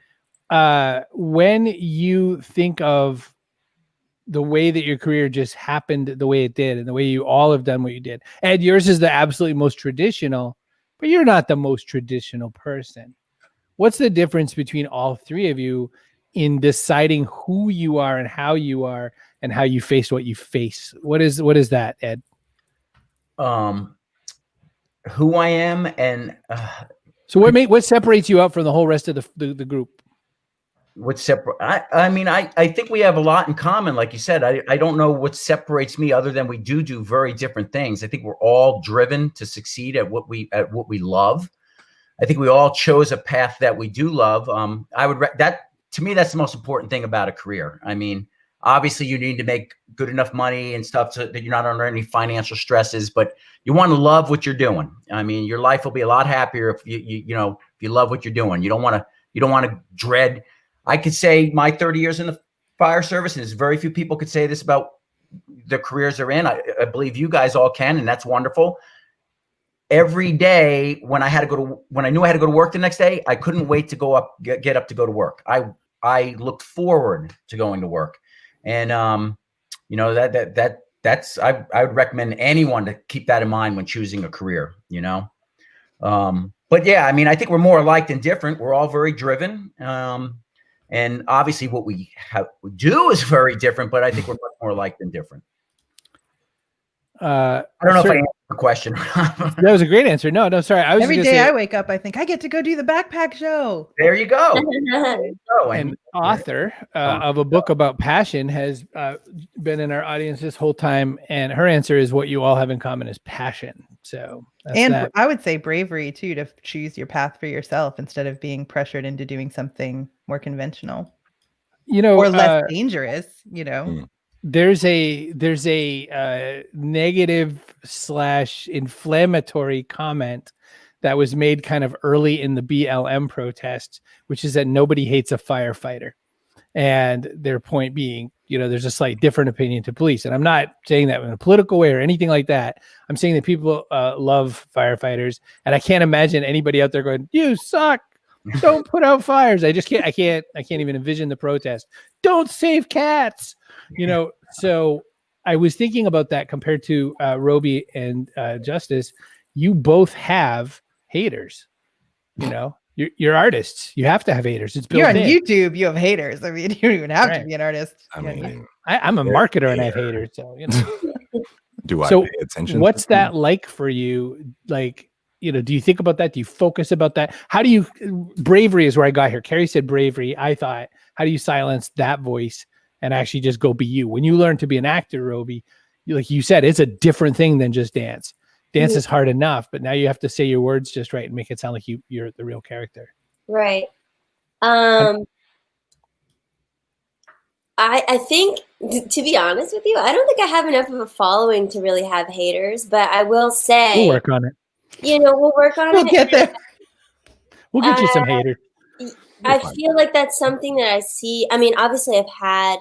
When you think of the way that your career just happened the way it did, and the way you all have done what you did, Ed, yours is the absolutely most traditional, but you're not the most traditional person. What's the difference between all three of you in deciding who you are and how you face what you face? What is that, Ed? Who I am and So what separates you out from the whole rest of the group? what's separate. I think we have a lot in common. Like you said, I don't know what separates me other than we do very different things. I think we're all driven to succeed at what we love. I think we all chose a path that we do love. To me, that's the most important thing about a career. I mean, obviously you need to make good enough money and stuff so that you're not under any financial stresses, but you want to love what you're doing. I mean, your life will be a lot happier if if you love what you're doing. You don't want to dread. I could say my 30 years in the fire service, and there's very few people could say this about the careers they're in. I believe you guys all can, and that's wonderful. Every day when I knew I had to go to work the next day, I couldn't wait to get up to go to work. I looked forward to going to work. And, that's, I would recommend anyone to keep that in mind when choosing a career, but yeah, I mean, I think we're more alike than different. We're all very driven. And obviously what we do is very different, but I think we're much more alike than different. I don't know if I answered the question. That was a great answer. No, sorry. Every day I wake up, I think I get to go do the backpack show. There you go. An author of a book about passion has been in our audience this whole time, and her answer is what you all have in common is passion. So I would say bravery too, to choose your path for yourself instead of being pressured into doing something more conventional, or less dangerous. There's a negative / inflammatory comment that was made kind of early in the BLM protests, which is that nobody hates a firefighter. And their point being, there's a slight different opinion to police. And I'm not saying that in a political way or anything like that. I'm saying that people love firefighters. And I can't imagine anybody out there going, you suck. Don't put out fires. I can't even envision the protest. Don't save cats. So I was thinking about that compared to Robi and Justice. You both have haters. You're artists. You have to have haters. It's built You're on in. YouTube. You have haters. I mean, you don't even have to be an artist. I mean, I'm a marketer and I have haters. So do I so pay attention? What's that like for you? Like, do you think about that? Do you focus about that? How do you? Bravery is where I got here. Kerry said bravery. I thought, how do you silence that voice and actually just go be you? When you learn to be an actor, Robi, like you said, it's a different thing than just dance. Dance is hard enough, but now you have to say your words just right and make it sound like you're the real character. Right. I think To be honest with you, I don't think I have enough of a following to really have haters, but I will say, We'll work on it. we'll work on We'll it. get there. We'll get you some haters. I feel like that's something that I see. I mean, obviously, I've had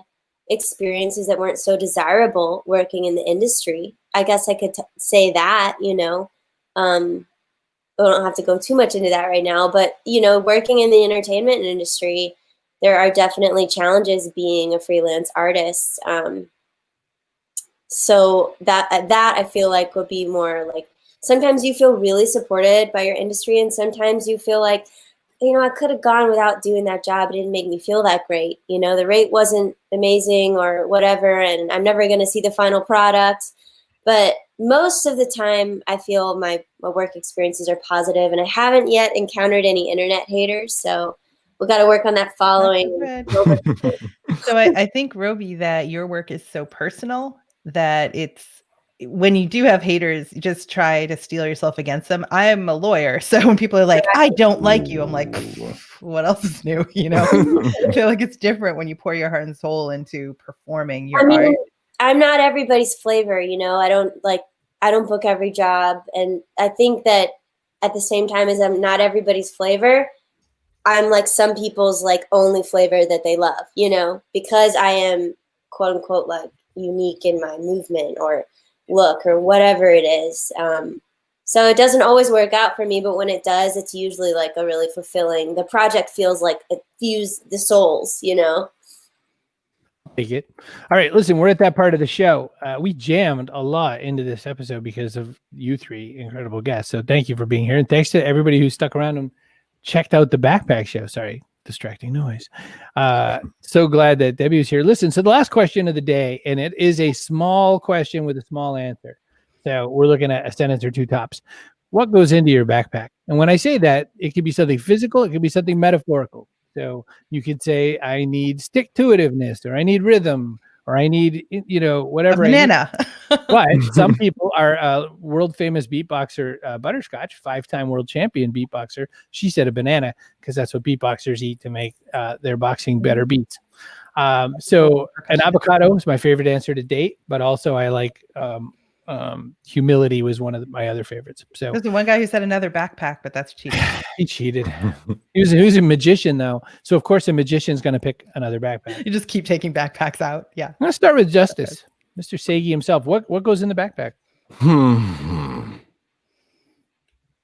experiences that weren't so desirable working in the industry. I guess I could say that, I don't have to go too much into that right now, but, working in the entertainment industry, there are definitely challenges being a freelance artist. So that I feel like would be more like, sometimes you feel really supported by your industry, and sometimes you feel like, I could have gone without doing that job. It didn't make me feel that great. The rate wasn't amazing or whatever, and I'm never going to see the final product. But most of the time, I feel my work experiences are positive, and I haven't yet encountered any internet haters. So we got to work on that following. So I think, Robi, that your work is so personal that when you do have haters, you just try to steel yourself against them. I am a lawyer, so when people are like, I don't like you, I'm like, what else is new? I feel like it's different when you pour your heart and soul into performing your art. I'm not everybody's flavor, I don't book every job. And I think that at the same time as I'm not everybody's flavor, I'm like some people's like only flavor that they love, because I am quote unquote like unique in my movement or look or whatever it is. So it doesn't always work out for me, but when it does, it's usually like a really fulfilling, the project feels like it fused the souls, Take it. All right, listen, we're at that part of the show. We jammed a lot into this episode because of you three incredible guests. So thank you for being here. And thanks to everybody who stuck around and checked out the backpack show. Sorry, distracting noise. So glad that Debbie was here. Listen, so the last question of the day, and it is a small question with a small answer. So we're looking at a sentence or two tops. What goes into your backpack? And when I say that, it could be something physical. It could be something metaphorical. So you could say, I need stick-to-itiveness, or I need rhythm, or I need, whatever. A banana. But some people are world famous beatboxer, Butterscotch, 5-time world champion beatboxer. She said a banana because that's what beatboxers eat to make their boxing better beats. So an avocado is my favorite answer to date, but also I like humility was one of my other favorites. So there's the one guy who said another backpack, but that's cheating. He cheated. He was a magician though. So of course a magician's going to pick another backpack. You just keep taking backpacks out. Yeah. I'm going to start with Justice. Mr. Sagi himself. What goes in the backpack?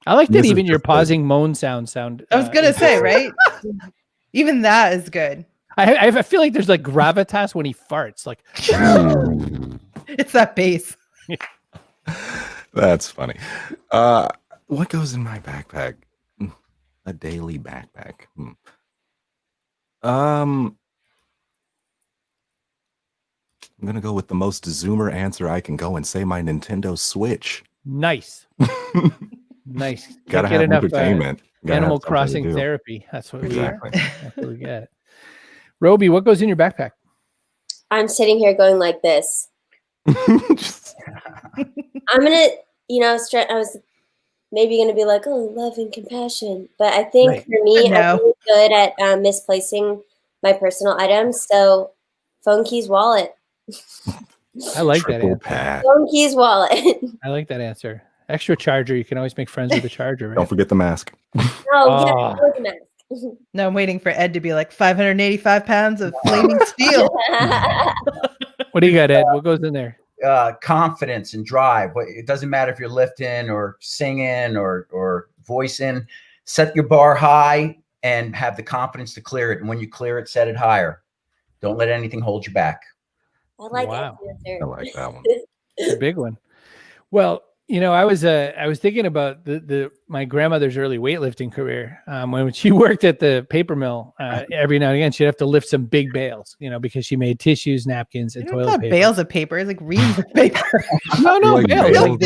I like that even your pausing moan sound. I was going to say, right? Even that is good. I feel like there's like gravitas when he farts. Like it's that bass. That's funny. What goes in my backpack? A daily backpack. I'm gonna go with the most Zoomer answer I can go and say my Nintendo Switch. Nice. Nice. Gotta have enough entertainment. Animal Crossing therapy. That's what we are. That's what we get. Robi, what goes in your backpack? I'm sitting here going like this. I'm gonna, I was maybe gonna be like, oh, love and compassion, but I think for me, I'm really good at misplacing my personal items. So, phone, keys, wallet. I like that answer. Phone, keys, wallet. I like that answer. Extra charger. You can always make friends with a charger. Right? Don't forget the mask. Oh, yeah, the mask. No, I'm waiting for Ed to be like 585 pounds of flaming steel. What do you got, Ed? What goes in there? Confidence and drive. It doesn't matter if you're lifting or singing or voicing. Set your bar high and have the confidence to clear it. And when you clear it, set it higher. Don't let anything hold you back. I like I like that one. It's a big one. Well, I was thinking about my grandmother's early weightlifting career. When she worked at the paper mill, every now and again she'd have to lift some big bales, because she made tissues, napkins, and toilet paper. Bales of paper. It's like reams of paper. No, like bales.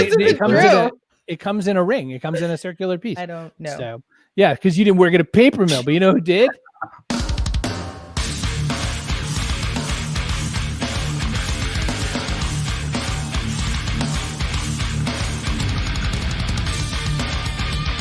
It comes in a ring. It comes in a circular piece. I don't know. So yeah, because you didn't work at a paper mill, but you know who did?